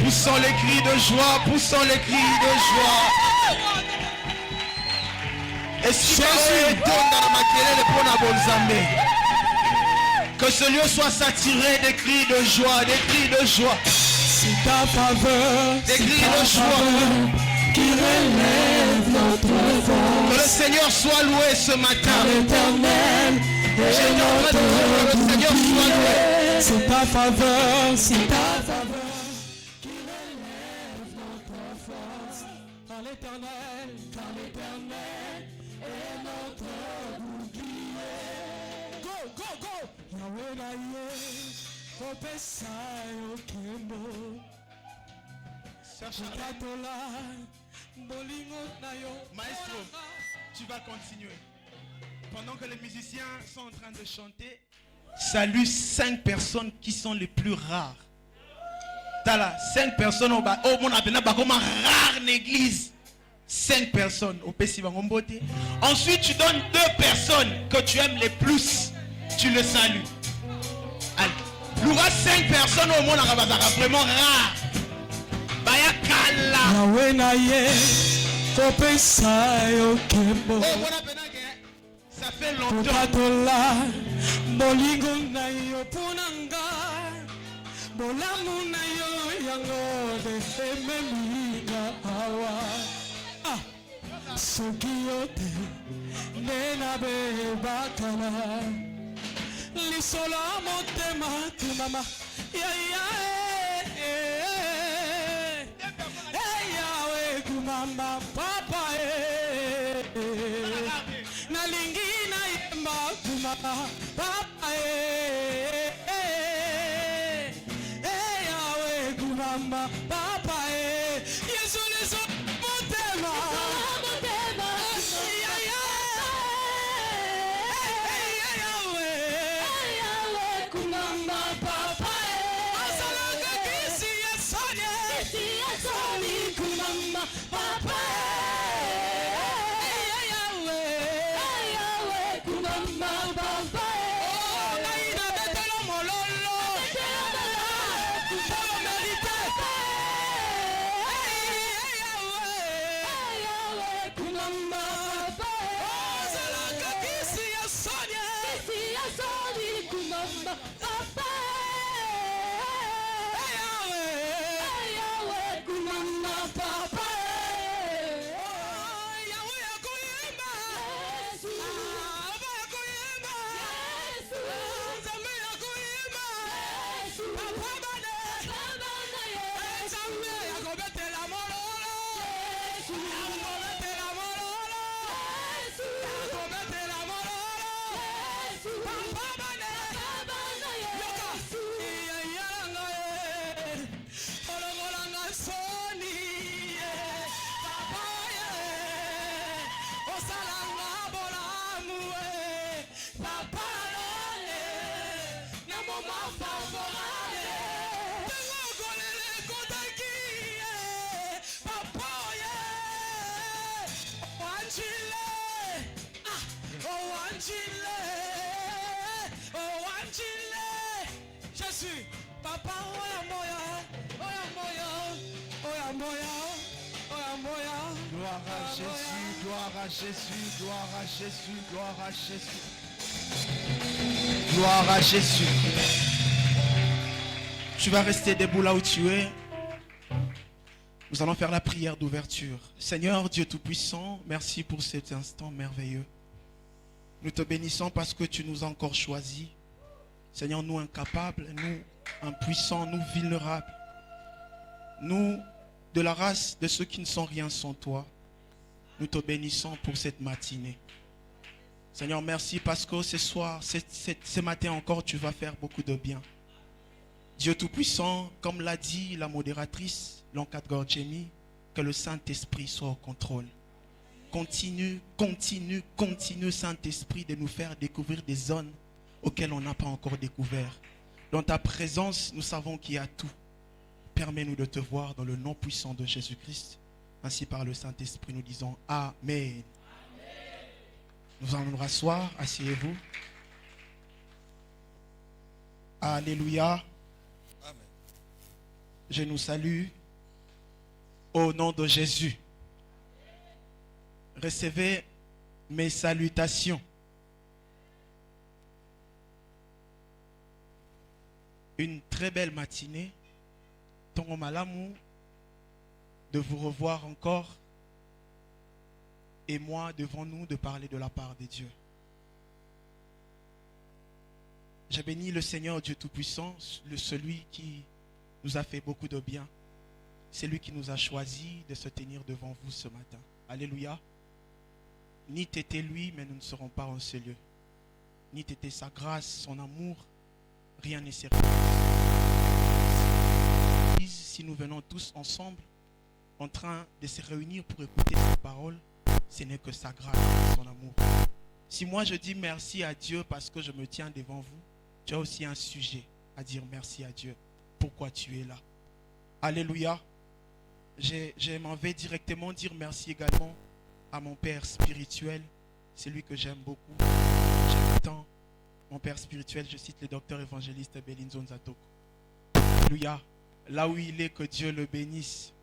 Poussons les cris de joie, poussons les cris de joie. Et si Jésus donne dans ma querelle pour la Bolzambe, que ce lieu soit saturé des cris de joie, des cris de joie. C'est ta faveur, des cris de joie qui relève notre voix. Que le Seigneur soit loué ce matin. L'Éternel que le Seigneur soit loué. C'est ta faveur, c'est ta faveur qui relève notre force. Car l'Éternel est notre bouclier. Go, go, go. Yahweh naye, kopesa yo kembo. Maestro, tu vas continuer. Pendant que les musiciens sont en train de chanter, salue 5 personnes qui sont les plus rares. T'as là 5 personnes au monde appelé comme rare l'église. 5 personnes au Pessi-Bangombote. Ensuite, tu donnes 2 personnes que tu aimes les plus. Tu le salues. Allez. Il y aura 5 personnes au monde vraiment rares. Yahweh naye, kopesa yo kembo. Ça fait longtemps. Bolingo na yo punanga, bolamu na yo yango de femelinga awa. Soki yote nena be bakala, lisola motema timama ya ya. Mama papa nalingi na yemba mama papa yawe mama papa Yesu leso motema Jésus, papa, oya moya, oya moya, oya moya, oya moya. Gloire à Jésus, gloire à Jésus, gloire à Jésus, gloire à Jésus. Gloire à Jésus. Tu vas rester debout là où tu es. Nous allons faire la prière d'ouverture. Seigneur Dieu Tout-Puissant, merci pour cet instant merveilleux. Nous te bénissons parce que tu nous as encore choisis. Seigneur, nous incapables, nous impuissants, nous vulnérables. Nous, de la race de ceux qui ne sont rien sans toi. Nous te bénissons pour cette matinée. Seigneur, merci parce que ce soir, ce matin encore, tu vas faire beaucoup de bien. Dieu Tout-Puissant, comme l'a dit la modératrice, Lankat Gorjemi, que le Saint-Esprit soit au contrôle. Continue, continue, continue, Saint-Esprit, de nous faire découvrir des zones auxquelles on n'a pas encore découvert. Dans ta présence, nous savons qu'il y a tout. Permets-nous de te voir dans le nom puissant de Jésus-Christ. Ainsi par le Saint-Esprit, nous disons Amen. Amen. Nous allons nous rasseoir, asseyez-vous. Alléluia. Je nous salue au nom de Jésus. Recevez mes salutations. Une très belle matinée. Tongo malamu de vous revoir encore et moi devant nous de parler de la part de Dieu. J'ai béni le Seigneur Dieu Tout-Puissant, celui qui nous a fait beaucoup de bien. C'est lui qui nous a choisi de se tenir devant vous ce matin. Alléluia. Ni t'était lui, mais nous ne serons pas en ce lieu. Ni t'était sa grâce, son amour, rien n'est sérieux. Si nous venons tous ensemble, en train de se réunir pour écouter sa parole, ce n'est que sa grâce, son amour. Si moi je dis merci à Dieu parce que je me tiens devant vous, tu as aussi un sujet à dire merci à Dieu. Pourquoi tu es là? Alléluia. Je m'en vais directement dire merci également à mon père spirituel. C'est lui que j'aime beaucoup. J'aime tant. Mon père spirituel, je cite le docteur évangéliste Belinzo Nzatoko. Alléluia. Là où il est, que Dieu le bénisse.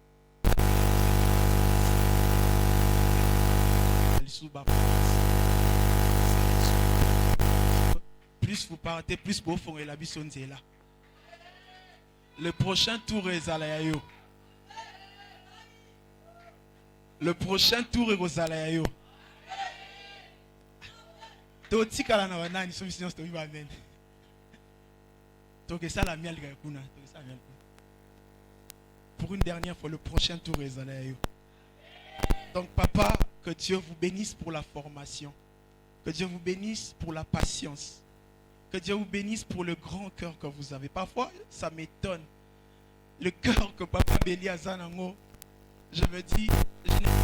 Plus vous partez, plus vous font la bison là. Le prochain tour est Zalayayo. Le prochain tour est Zalayayo. Totika na wana ni solution sto biba men. Toke ça la miel kuna, toke ça miel. Pour une dernière fois, le prochain tour est Zalayayo. Donc papa, que Dieu vous bénisse pour la formation. Que Dieu vous bénisse pour la patience. Que Dieu vous bénisse pour le grand cœur que vous avez. Parfois, ça m'étonne. Le cœur que papa Béli a Zanango, je me dis, je n'ai pas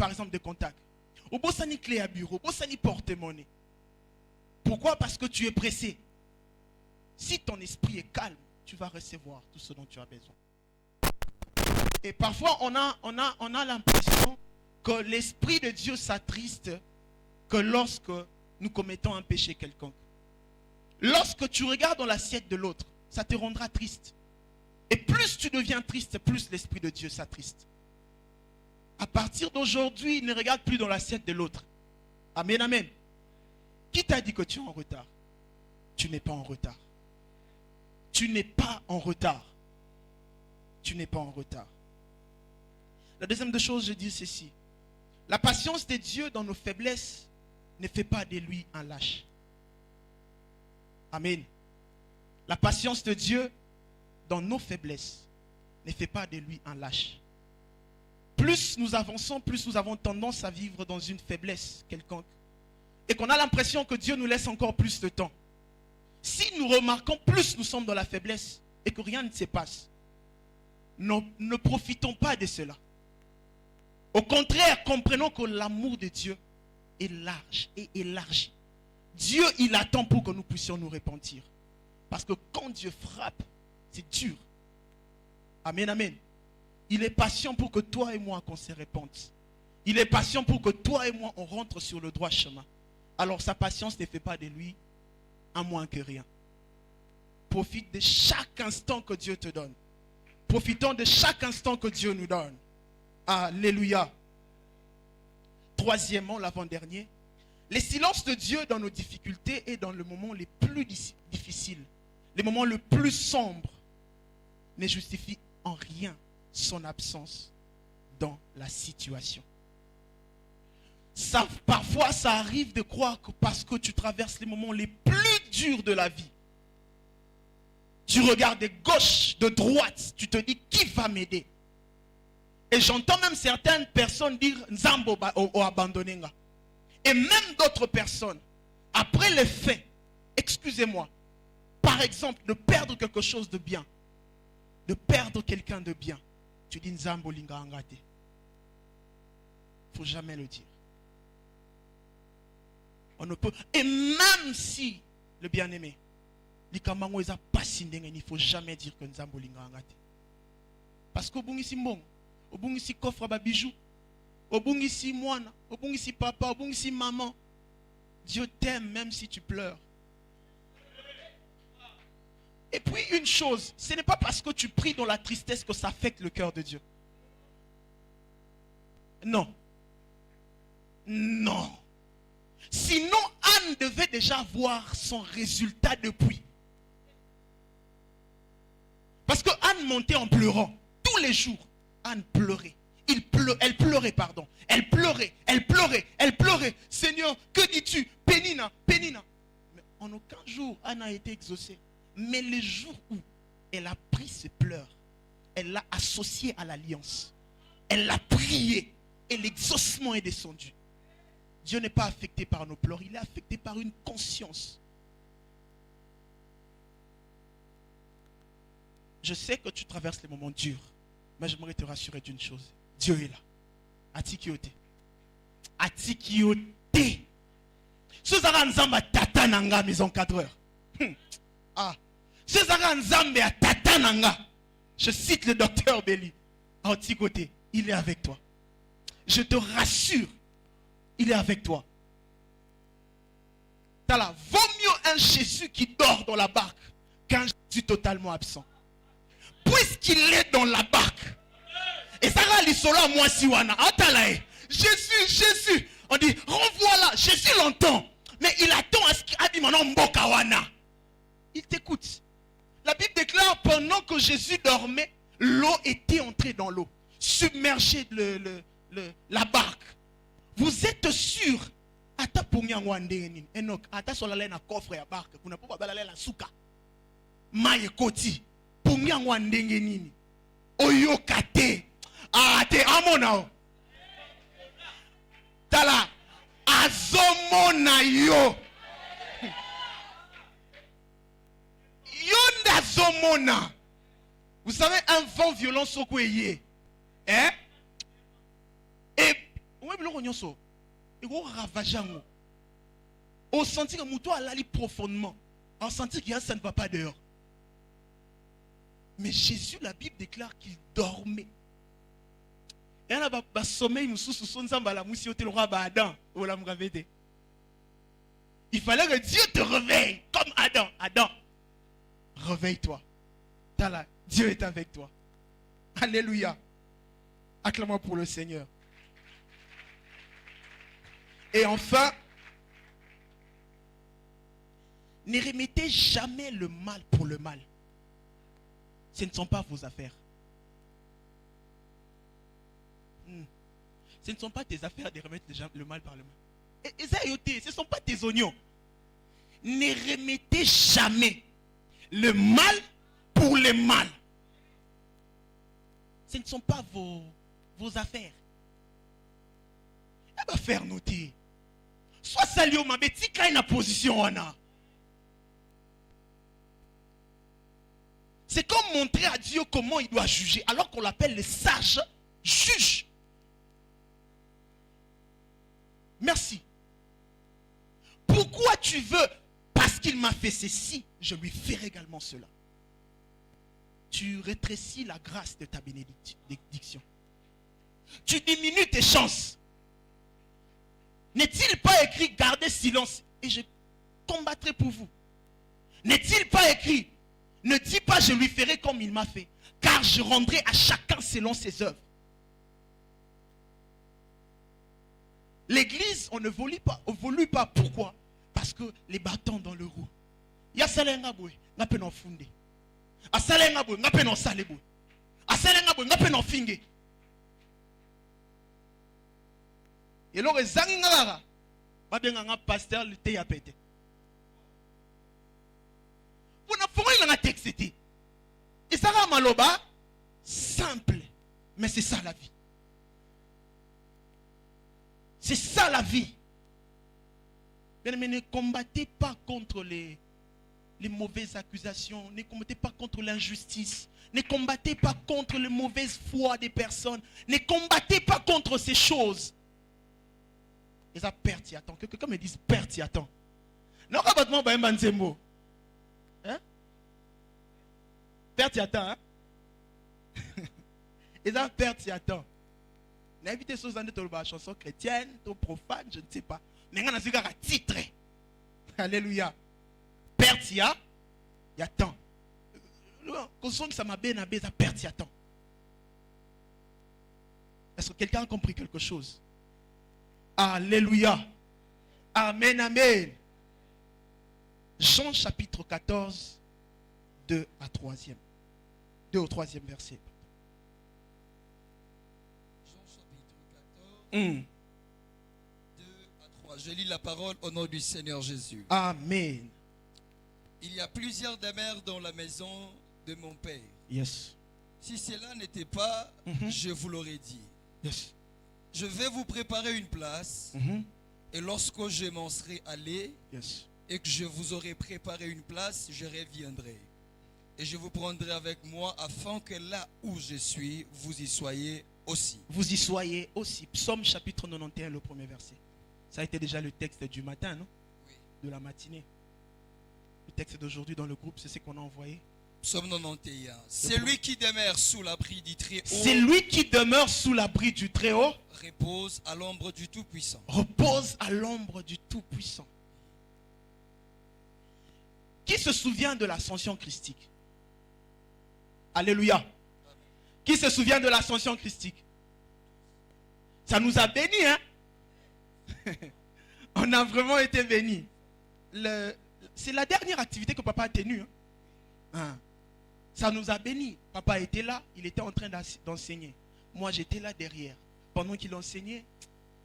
par exemple de contact. Au beau sani clé à bureau, au beau sani porte-monnaie. Pourquoi? Parce que tu es pressé. Si ton esprit est calme, tu vas recevoir tout ce dont tu as besoin. Et parfois, on a l'impression que l'Esprit de Dieu s'attriste que lorsque nous commettons un péché quelconque. Lorsque tu regardes dans l'assiette de l'autre, ça te rendra triste. Et plus tu deviens triste, plus l'Esprit de Dieu s'attriste. À partir d'aujourd'hui, ne regarde plus dans l'assiette de l'autre. Amen, amen. Qui t'a dit que tu es en retard? Tu n'es pas en retard. tu n'es pas en retard. Tu n'es pas en retard. La deuxième des choses, je dis ceci. La patience de Dieu dans nos faiblesses ne fait pas de lui un lâche. Amen. La patience de Dieu dans nos faiblesses ne fait pas de lui un lâche. Plus nous avançons, plus nous avons tendance à vivre dans une faiblesse quelconque. Et qu'on a l'impression que Dieu nous laisse encore plus de temps. Si nous remarquons plus nous sommes dans la faiblesse et que rien ne se passe, ne profitons pas de cela. Au contraire, comprenons que l'amour de Dieu est large et élargi. Dieu, il attend pour que nous puissions nous repentir. Parce que quand Dieu frappe, c'est dur. Amen, amen. Il est patient pour que toi et moi, qu'on se repente. Il est patient pour que toi et moi, on rentre sur le droit chemin. Alors sa patience ne fait pas de lui un moins que rien. Profite de chaque instant que Dieu te donne. Profitons de chaque instant que Dieu nous donne. Alléluia. Troisièmement, l'avant-dernier, les silences de Dieu dans nos difficultés et dans le moment les plus difficiles, les moments les plus sombres, ne justifient en rien son absence dans la situation. Parfois, ça arrive de croire que parce que tu traverses les moments les plus durs de la vie, tu regardes de gauche, de droite, tu te dis qui va m'aider. Et j'entends même certaines personnes dire Nzambo ou abandonner. Et même d'autres personnes, après les faits, excusez-moi, par exemple, de perdre quelque chose de bien, de perdre quelqu'un de bien, tu dis Nzambo linga angate. Il ne faut jamais le dire. On ne peut. Et même si le bien-aimé, il ne faut jamais dire que Nzambo linga angate. Parce qu'au bout ici bon, au bout ici coffre à bijoux, au bout ici moine, au bout ici papa, au bout ici maman, Dieu t'aime même si tu pleures. Et puis une chose, ce n'est pas parce que tu pries dans la tristesse que ça affecte le cœur de Dieu. Non. Non. Sinon, Anne devait déjà voir son résultat depuis. Parce que Anne montait en pleurant. Tous les jours, Anne pleurait. Elle pleurait, pardon. Elle pleurait, elle pleurait, elle pleurait. Seigneur, que dis-tu? Pénina, Pénina. Mais en aucun jour, Anne a été exaucée. Mais le jour où elle a pris ses pleurs, elle l'a associé à l'alliance. Elle l'a prié et l'exaucement est descendu. Dieu n'est pas affecté par nos pleurs, il est affecté par une conscience. Je sais que tu traverses les moments durs, mais j'aimerais te rassurer d'une chose. Dieu est là. Atikiote. Atikiote. Suzara nzamba tata nanga mes encadreurs. Suzara nzamba tata nanga. Je cite le docteur Belly. Atikiote, il est avec toi. Je te rassure, il est avec toi. Tala, vaut mieux un Jésus qui dort dans la barque qu'un Jésus totalement absent. Puisqu'il est dans la barque. Et ça va l'isolo à moi si wana. Jésus, Jésus. On dit, renvoie-la. Jésus l'entend. Mais il attend à ce qu'il a dit mon nom mboka wana. Il t'écoute. La Bible déclare pendant que Jésus dormait, l'eau était entrée dans l'eau. Submergée la barque. Vous êtes sûr? Ata pumia ngwandeni. Enoch, ata solale na coffre ya barque. Kuna popa balale la suka. Maye koti. Pumia ngwandenge nini. Oyokate. Te amona. Tala. Azomona yo. Yonda zomona. Vous savez, un vent violent sokweye. Hein? Et on biloko nyonso. Et on ravageango. On sentit que mouton a l'ali profondément. On sentit qu'il y a ça ne va pas dehors. Mais Jésus, la Bible déclare qu'il dormait. Et on a sommeil nous sous son zamba la moussi au roi Adam ou la mgavete. Il fallait que Dieu te réveille comme Adam. Adam, réveille-toi. Tala, Dieu est avec toi. Alléluia. Acclamons pour le Seigneur. Et enfin, ne remettez jamais le mal pour le mal. Ce ne sont pas vos affaires. Ce ne sont pas tes affaires de remettre le mal par le mal. Et ça, ce ne sont pas tes oignons. Ne remettez jamais le mal pour le mal. Ce ne sont pas vos affaires. Elle va faire noter. Soit sali au mabeti quand il a position on a. C'est comme montrer à Dieu comment il doit juger, alors qu'on l'appelle le sage juge. Merci. Pourquoi tu veux? Parce qu'il m'a fait ceci, je lui ferai également cela. Tu rétrécis la grâce de ta bénédiction. Tu diminues tes chances. N'est-il pas écrit gardez silence et je combattrai pour vous? N'est-il pas écrit ne dis pas je lui ferai comme il m'a fait, car je rendrai à chacun selon ses œuvres. L'église, on ne volue pas. Pourquoi? Parce que les bâtons dans le roue. Il y a salenga boy, n'a pas fondé. A salenga boy, n'a pas salebo. A salenga boy, n'a pas fingé. Et alors les angara, ba benga pasteur le te ya pété. Vous n'avez pas un texte. Et ça va maloba simple, mais c'est ça la vie. C'est ça la vie. Mais ne combattez pas contre les mauvaises accusations. Ne combattez pas contre l'injustice. Ne combattez pas contre les mauvaises foi des personnes. Ne combattez pas contre ces choses. Et ça perte y attend. Que quelqu'un me dise perte y attend. Non, rabattement ba mbanzembo. Hein? Perte y attend. Hein? Et ça perte y attend. N'invitez choses dans la chanson chrétienne, profane, je ne sais pas. Mais on a un titre. Alléluia. Perte y a temps. Quand ça m'a bien abbé, ça perte y a temps. Est-ce que quelqu'un a compris quelque chose? Alléluia. Amen, amen. Jean chapitre 14, 2 au 3e verset. Jean chapitre 14, 2 à 3. Je lis la parole au nom du Seigneur Jésus. Amen. Il y a plusieurs demeures dans la maison de mon Père. Yes. Si cela n'était pas, je vous l'aurais dit. Yes. Je vais vous préparer une place. Et lorsque je m'en serai allé, yes, et que je vous aurai préparé une place, je reviendrai. Et je vous prendrai avec moi afin que là où je suis, vous y soyez aussi. Vous y soyez aussi. Psaume chapitre 91, le premier verset. Ça a été déjà le texte du matin, non? Oui. De la matinée. Le texte d'aujourd'hui dans le groupe, c'est ce qu'on a envoyé. Psaume 91. Celui qui demeure sous l'abri du Très-Haut. C'est lui qui demeure sous l'abri du Très-Haut. Repose à l'ombre du Tout-Puissant. Repose à l'ombre du Tout-Puissant. Qui se souvient de l'ascension christique? Alléluia. Qui se souvient de l'ascension christique? Ça nous a bénis, hein? On a vraiment été bénis. C'est la dernière activité que papa a tenue. Hein? Ça nous a bénis. Papa était là, il était en train d'enseigner. Moi, j'étais là derrière. Pendant qu'il enseignait,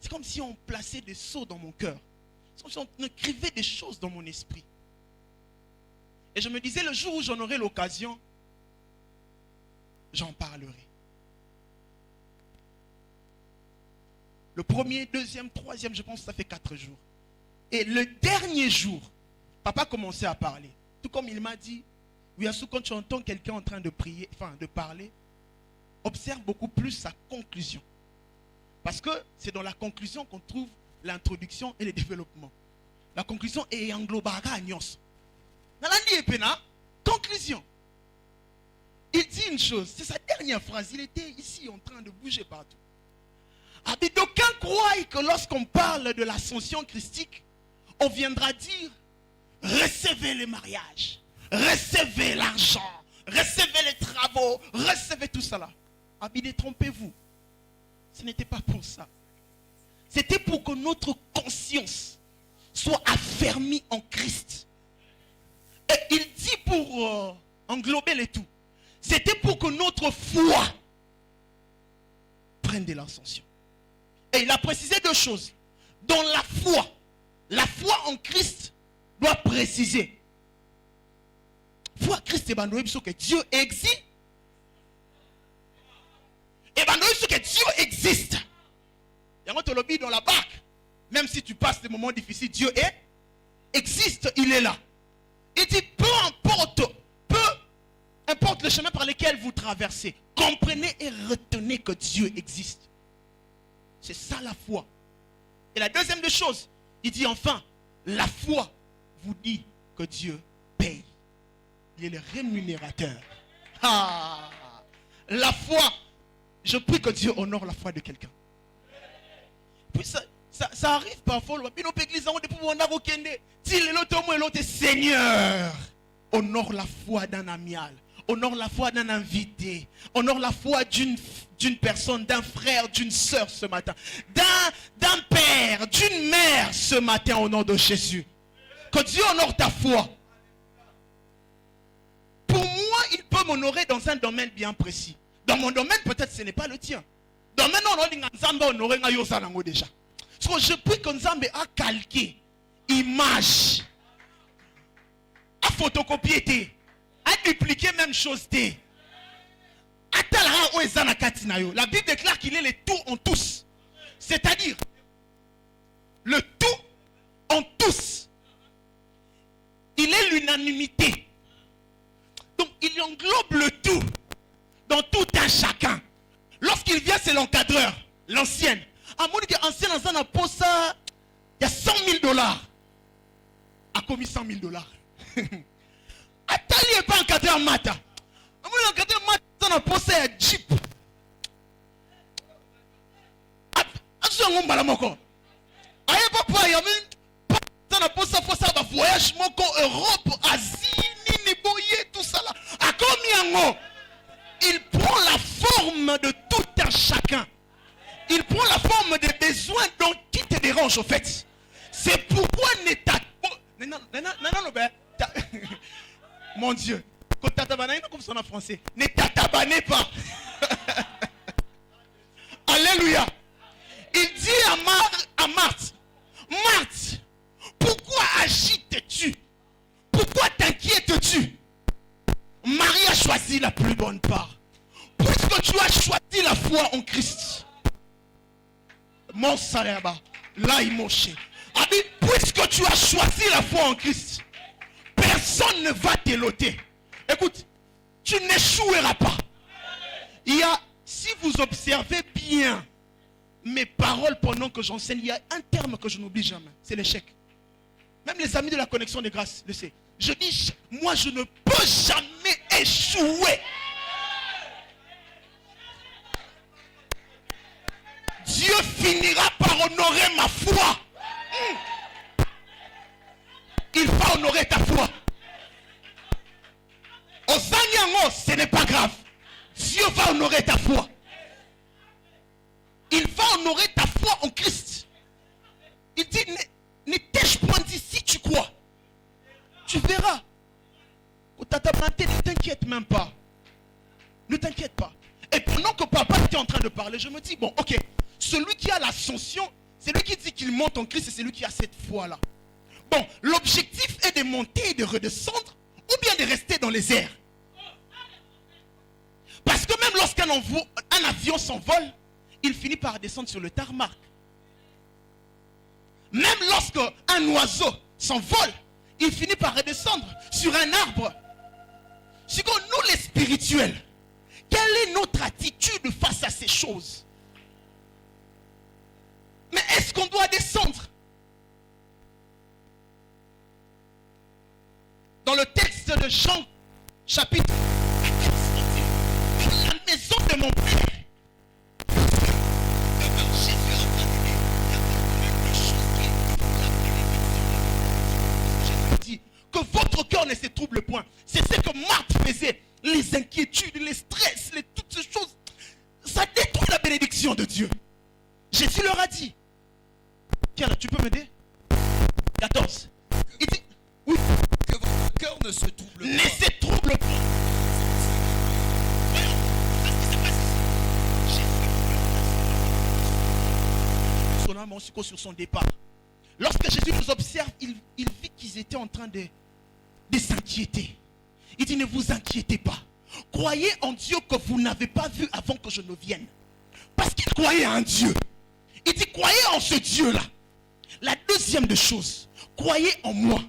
c'est comme si on plaçait des sceaux dans mon cœur. C'est comme si on écrivait des choses dans mon esprit. Et je me disais, le jour où j'en aurai l'occasion, j'en parlerai. Le premier, deuxième, troisième, je pense que ça fait 4 jours. Et le dernier jour, papa commençait à parler. Tout comme il m'a dit, oui, quand tu entends quelqu'un en train de prier, enfin de parler, observe beaucoup plus sa conclusion. Parce que c'est dans la conclusion qu'on trouve l'introduction et le développement. La conclusion est englobara à Nyos. Conclusion. Il dit une chose, c'est sa dernière phrase. Il était ici en train de bouger partout. D'aucuns croient que lorsqu'on parle de l'ascension christique, on viendra dire recevez le mariage, recevez l'argent, recevez les travaux, recevez tout cela. Détrompez-vous. Ce n'était pas pour ça. C'était pour que notre conscience soit affermie en Christ. Et il dit pour englober le tout, C'était pour que notre foi prenne de l'ascension. Et il a précisé deux choses. Dans la foi en Christ doit préciser. Foi en Christ, c'est que Dieu existe. Et que Dieu existe. Il y a un lobby dans la barque. Même si tu passes des moments difficiles, Dieu existe, il est là. Il dit, peu importe le chemin par lequel vous traversez, comprenez et retenez que Dieu existe. C'est ça la foi. Et la deuxième des choses, il dit enfin, la foi vous dit que Dieu paye. Il est le rémunérateur. Ah, la foi, je prie que Dieu honore la foi de quelqu'un. Puis ça arrive parfois. Seigneur, honore la foi d'un amial. Honore la foi d'un invité. Honore la foi d'une personne, d'un frère, d'une sœur ce matin. D'un père, d'une mère ce matin au nom de Jésus. Que Dieu honore ta foi. Pour moi, il peut m'honorer dans un domaine bien précis. Dans mon domaine, peut-être ce n'est pas le tien. Dans mon domaine, on déjà. Parce que je prie que Nzambe a calqué image, a photocopié, a dupliqué même chose. La Bible déclare qu'il est le tout en tous. C'est-à-dire, le tout en tous. Il est l'unanimité. Donc, il englobe le tout dans tout un chacun. Lorsqu'il vient, c'est l'encadreur, l'ancienne. À mon avis, ancien, il y a 100 000 $. A commis 100 000 $. Attali n'est pas encadré en mata. À mon avis, encadré en mata, on a posé un jeep. Attention, on va la moko. Aïe, papa, il y a même on a posé un voyage moko Europe, Asie, Niniboye, tout ça là. À combien il prend la forme de tout un chacun. Il prend la forme des besoins dont qui te dérange au fait. C'est pourquoi mon Dieu, comme ça en français, ne t'atabanez pas. Alléluia. Il dit à Marthe, Marthe, pourquoi agites-tu? Pourquoi t'inquiètes-tu? Marie a choisi la plus bonne part. Puisque tu as choisi la foi en Christ. Mon salaba, là il moche. Puisque tu as choisi la foi en Christ, personne ne va t'éloter. Écoute, tu n'échoueras pas. Si vous observez bien mes paroles pendant que j'enseigne, il y a un terme que je n'oublie jamais, c'est l'échec. Même les amis de la connexion des grâces le savent. Je dis, moi je ne peux jamais échouer. Dieu finira par honorer ma foi. Il va honorer ta foi. Au ce n'est pas grave. Dieu va honorer ta foi. Il va honorer ta foi en Christ. Il dit, ne t'ai-je point dit si tu crois. Tu verras. Ne t'inquiète même pas. Ne t'inquiète pas. Et pendant que papa était en train de parler, je me dis, bon, ok, celui qui a l'ascension, c'est lui qui dit qu'il monte en Christ, et c'est lui qui a cette foi-là. Bon, l'objectif est de monter et de redescendre, ou bien de rester dans les airs. Parce que même lorsqu'un avion s'envole, il finit par descendre sur le tarmac. Même lorsqu'un oiseau s'envole, il finit par redescendre sur un arbre. C'est que nous les spirituels, quelle est notre attitude face à ces choses? Mais est-ce qu'on doit descendre? Dans le texte de Jean, chapitre 14, la maison de mon Père, que votre cœur ne se trouble point. C'est ce que Marthe faisait. Les inquiétudes, les stress, toutes ces choses. Ça détruit la bénédiction de Dieu. Jésus leur a dit. Tiens, tu peux m'aider? 14. Il dit, oui. Que votre cœur ne se trouble pas. Ne se trouble pas. sur son départ. Lorsque Jésus nous observe, il vit qu'ils étaient en train de s'inquiéter. Il dit, ne vous inquiétez pas. Croyez en Dieu que vous n'avez pas vu avant que je ne vienne. Parce qu'il croyait en Dieu. Il dit, croyez en ce Dieu-là. La deuxième des choses, croyez en moi.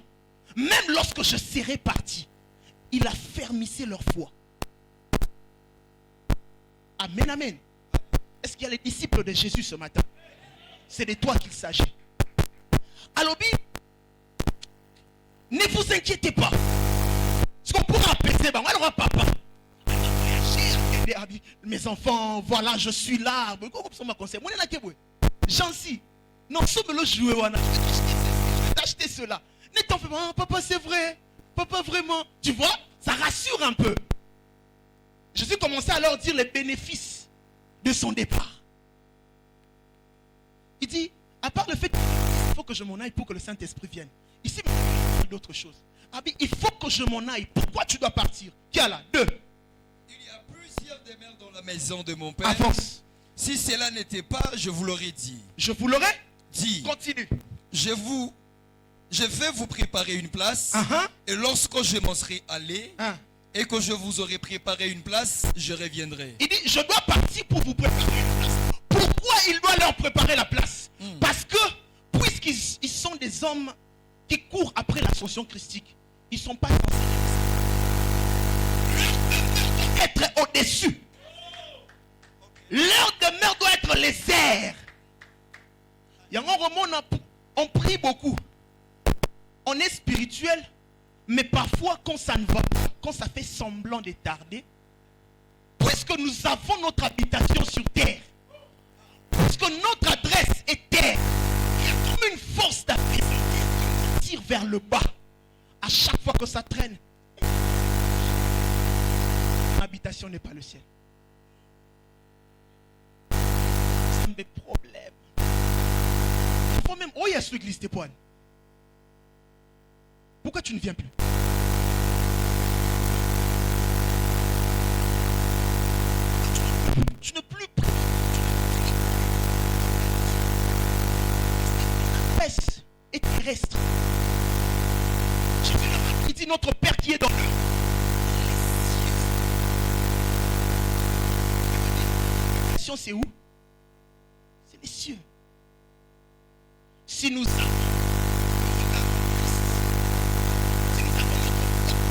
Même lorsque je serai parti, il affermissait leur foi. Amen, amen. Est-ce qu'il y a les disciples de Jésus ce matin? C'est de toi qu'il s'agit. Alors, ne vous inquiétez pas. Ce qu'on pourra apaiser, alors papa. Mes enfants, voilà, je suis là. J'en suis. Non, sauf le jouer. Acheter cela. Ne t'en fais pas. Papa, c'est vrai. Papa, vraiment. Tu vois, ça rassure un peu. Jésus commençait à leur dire les bénéfices de son départ. Il dit, à part le fait qu'il faut que je m'en aille pour que le Saint-Esprit vienne. Ici, il y a d'autres choses. Il faut que je m'en aille. Pourquoi tu dois partir? Qui a là? 2. Il y a plusieurs demeures dans la maison de mon père. Avance. Si cela n'était pas, je vous l'aurais dit. Je vous l'aurais dit. Continue. Je vais vous préparer une place. Et lorsque je m'en serai allé, et que je vous aurai préparé une place, je reviendrai. Il dit, je dois partir pour vous préparer une place. Pourquoi il doit leur préparer la place? Parce que, puisqu'ils sont des hommes qui courent après l'ascension christique, ils ne sont pas censés être au-dessus. Leur demeure doit être les airs. Il y a un moment, on prie beaucoup. On est spirituel, mais parfois quand ça ne va pas, quand ça fait semblant de tarder, puisque nous avons notre habitation sur terre, puisque notre adresse est terre, il y a comme une force d'appréciation qui tire vers le bas. À chaque fois que ça traîne, l'habitation n'est pas le ciel. Ça me fait problème. Il faut même, oh, il y a ce l'église des poils. Pourquoi tu ne viens plus? Tu ne plus prier. Espèce et terrestre. Il dit notre Père qui est dans le ciel. C'est où? C'est les cieux. Si nous avons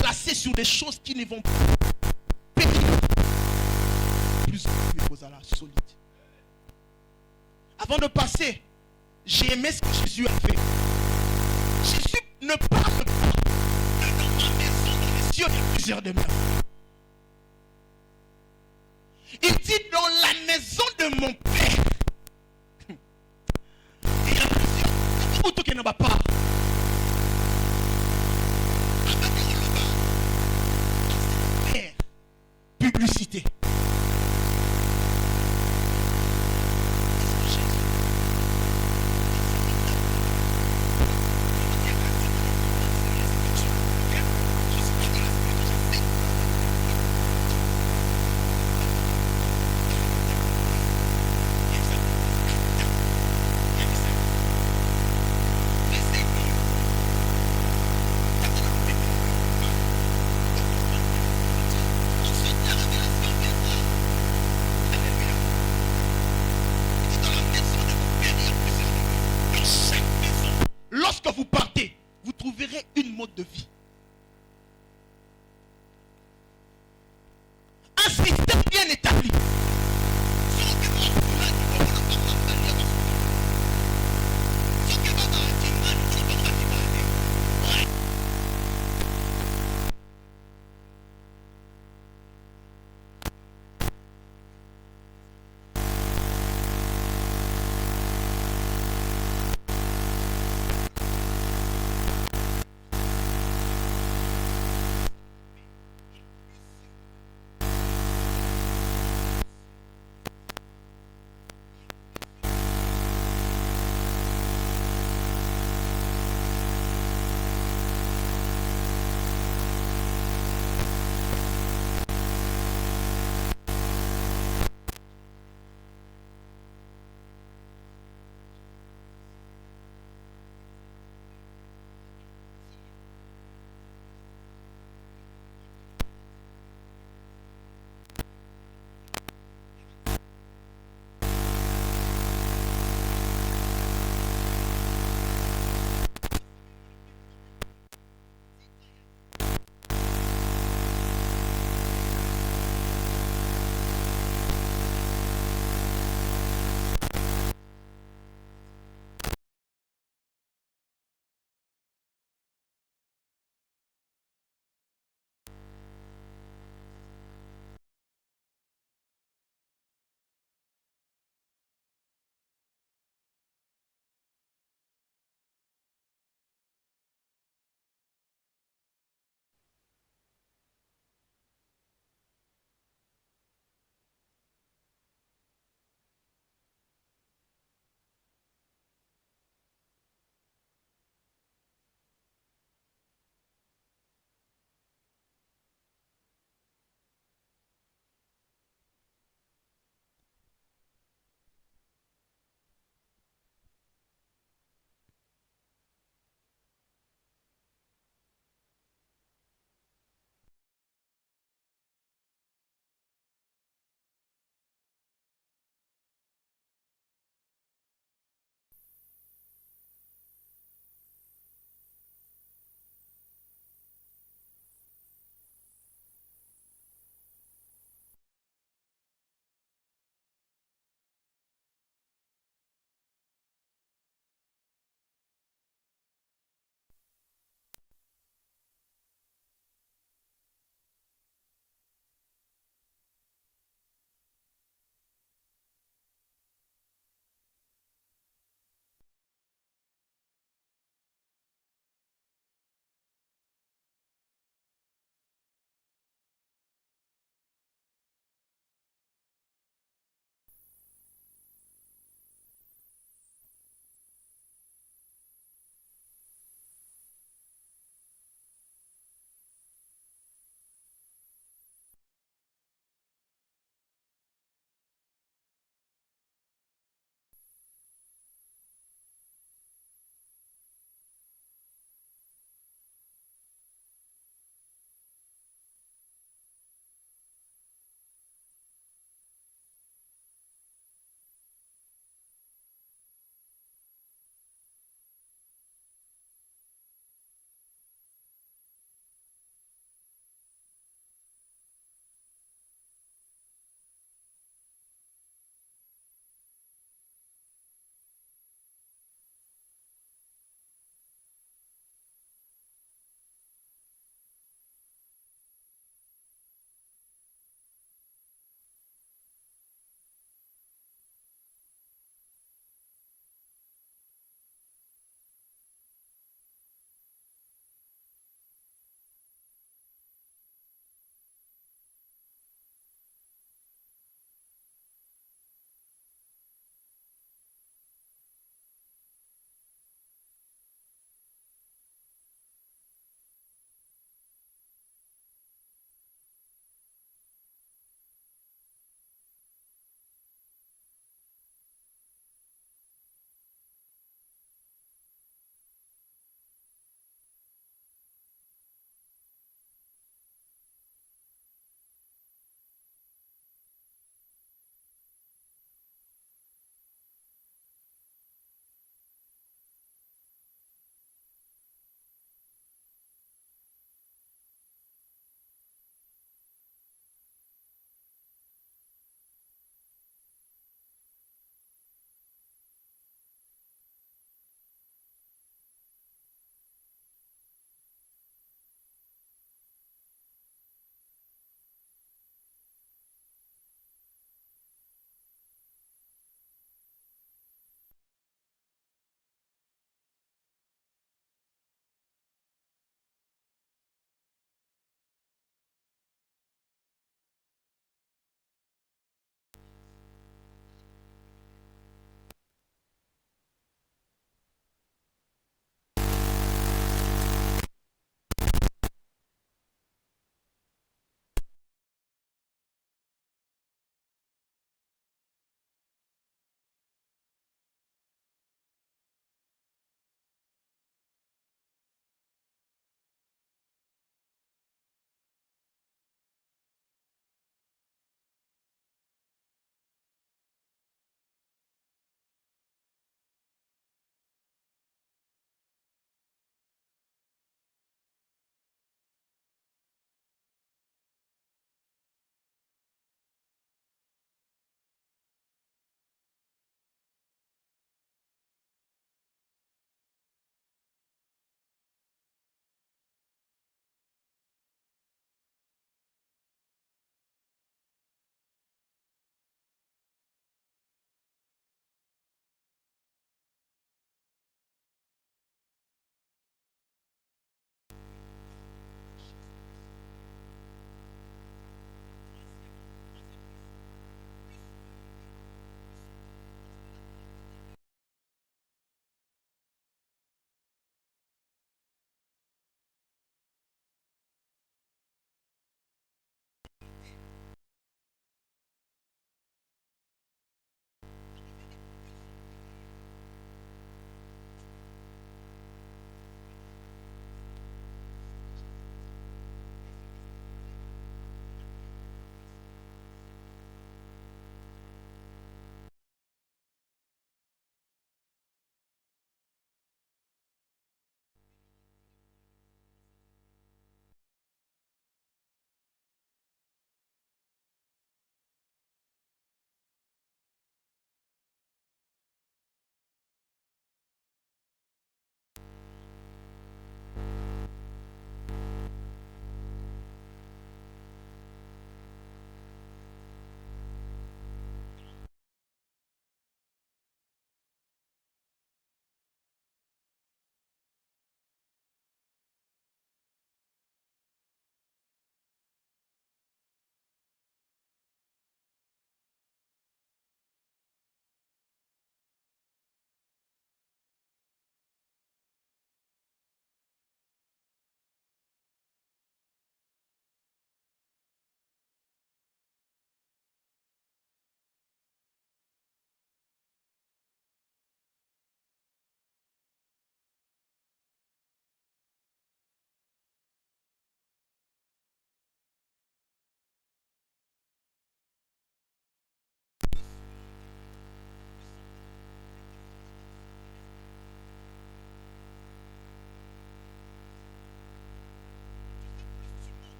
placé sur des choses qui ne vont pas périr, plus solide. Avant de passer, j'ai aimé ce que Jésus a fait. Jésus ne parle pas. Dans ma maison, dans les cieux, il y a plusieurs demeures. Il dit dans la maison de mon Père. Il y a plusieurs autos qui n'ont pas. Publicité.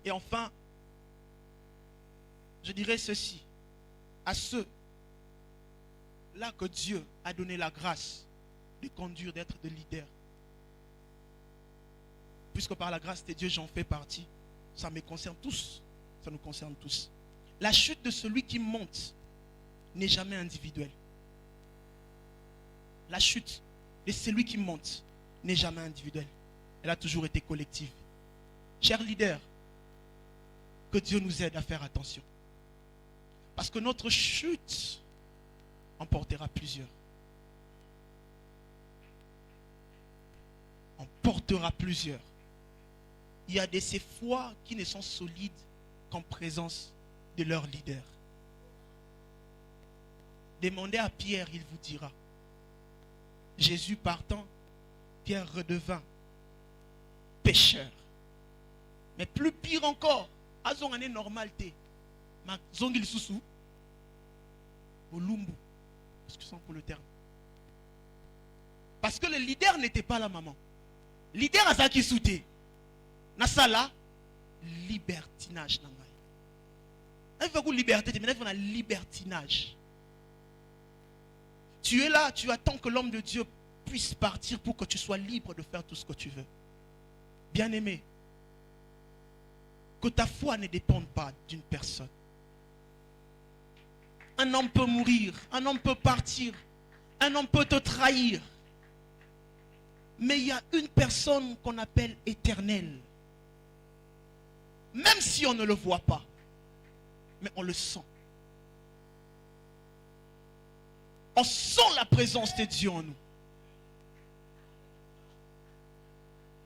Et enfin, je dirais ceci. À ceux là que Dieu a donné la grâce de conduire, d'être des leaders. Puisque par la grâce de Dieu, j'en fais partie. Ça me concerne tous. Ça nous concerne tous. La chute de celui qui monte n'est jamais individuelle. La chute de celui qui monte n'est jamais individuelle. Elle a toujours été collective. Chers leaders, que Dieu nous aide à faire attention. Parce que notre chute en portera plusieurs. En portera plusieurs. Il y a de ces foi qui ne sont solides qu'en présence de leur leader. Demandez à Pierre, il vous dira. Jésus partant, Pierre redevint pécheur. Mais plus pire encore, à son année normalité, ma zongil sousou, au lumbu, excusez-moi pour le terme. Parce que le leader n'était pas la maman. Leader a ça qui souté. Nasala, libertinage. Il faut que liberté, mais il faut libertinage. Tu es là, tu attends que l'homme de Dieu puisse partir pour que tu sois libre de faire tout ce que tu veux. Bien-aimé, que ta foi ne dépende pas d'une personne. Un homme peut mourir, un homme peut partir, un homme peut te trahir. Mais il y a une personne qu'on appelle éternelle. Même si on ne le voit pas, mais on le sent. On sent la présence de Dieu en nous.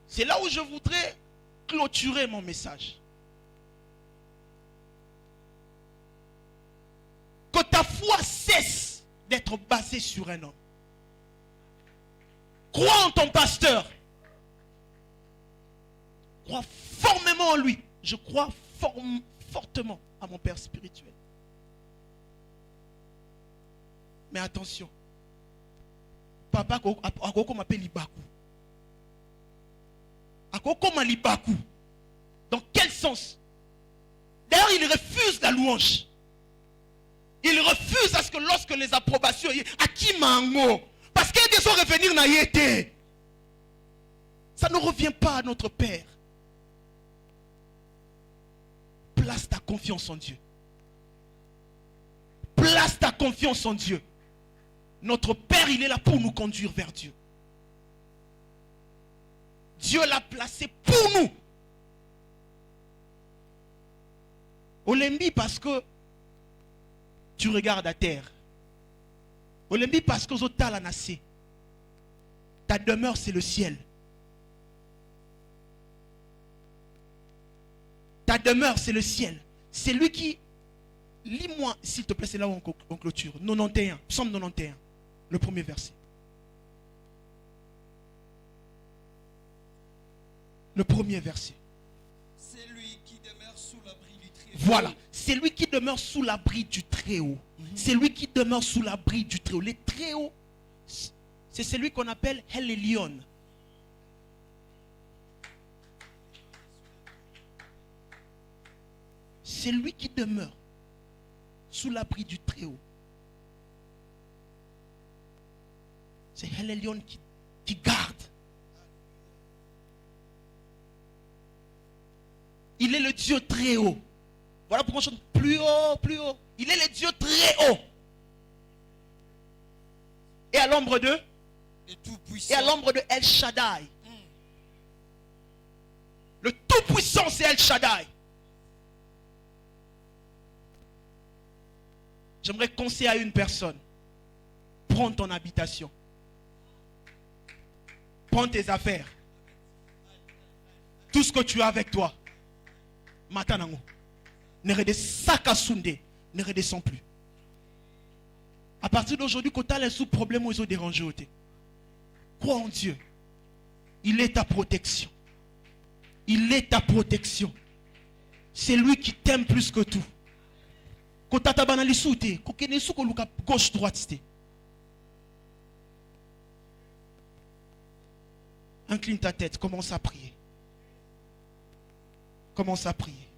C'est là où je voudrais clôturer mon message. Que ta foi cesse d'être basée sur un homme. Crois en ton pasteur. Crois formellement en lui. Je crois fortement à mon Père spirituel. Mais attention. Papa, Akoko m'appelle Libaku. Akoko m'a Libaku. Dans quel sens? D'ailleurs, il refuse la louange. Il refuse à ce que lorsque les approbations, à qui mango? Parce qu'il y a des gens revenir na yété. Ça ne revient pas à notre Père. Place ta confiance en Dieu. Place ta confiance en Dieu. Notre Père, il est là pour nous conduire vers Dieu. Dieu l'a placé pour nous. Olembi parce que tu regardes à terre. Olembi parce que Zota l'a nassé. Ta demeure, c'est le ciel. Ta demeure, c'est le ciel. C'est lui qui... Lis-moi, s'il te plaît, c'est là où on clôture. 91, Psaume 91, le premier verset. Le premier verset. C'est lui qui demeure sous l'abri du Très-Haut. Voilà. C'est lui qui demeure sous l'abri du Très-Haut. C'est lui qui demeure sous l'abri du Très-Haut. Les Très-Hauts, c'est celui qu'on appelle El Elyon. C'est lui qui demeure sous l'abri du Très-Haut. C'est El Elyon qui garde. Il est le Dieu très haut. Voilà pourquoi on chante plus haut, plus haut. Il est le Dieu très haut. Et à l'ombre de Et à l'ombre de El Shaddai. Le Tout-Puissant, c'est El Shaddai. J'aimerais conseiller à une personne. Prends ton habitation. Prends tes affaires. Tout ce que tu as avec toi. Matanango. Ne redescends plus. À partir d'aujourd'hui, quand tu as les sous-problèmes, ils ont dérangé. Crois en Dieu. Il est ta protection. Il est ta protection. C'est lui qui t'aime plus que tout. Quand tu as banali souté, quand tu as gauche droite. Incline ta tête, commence à prier. Commence à prier.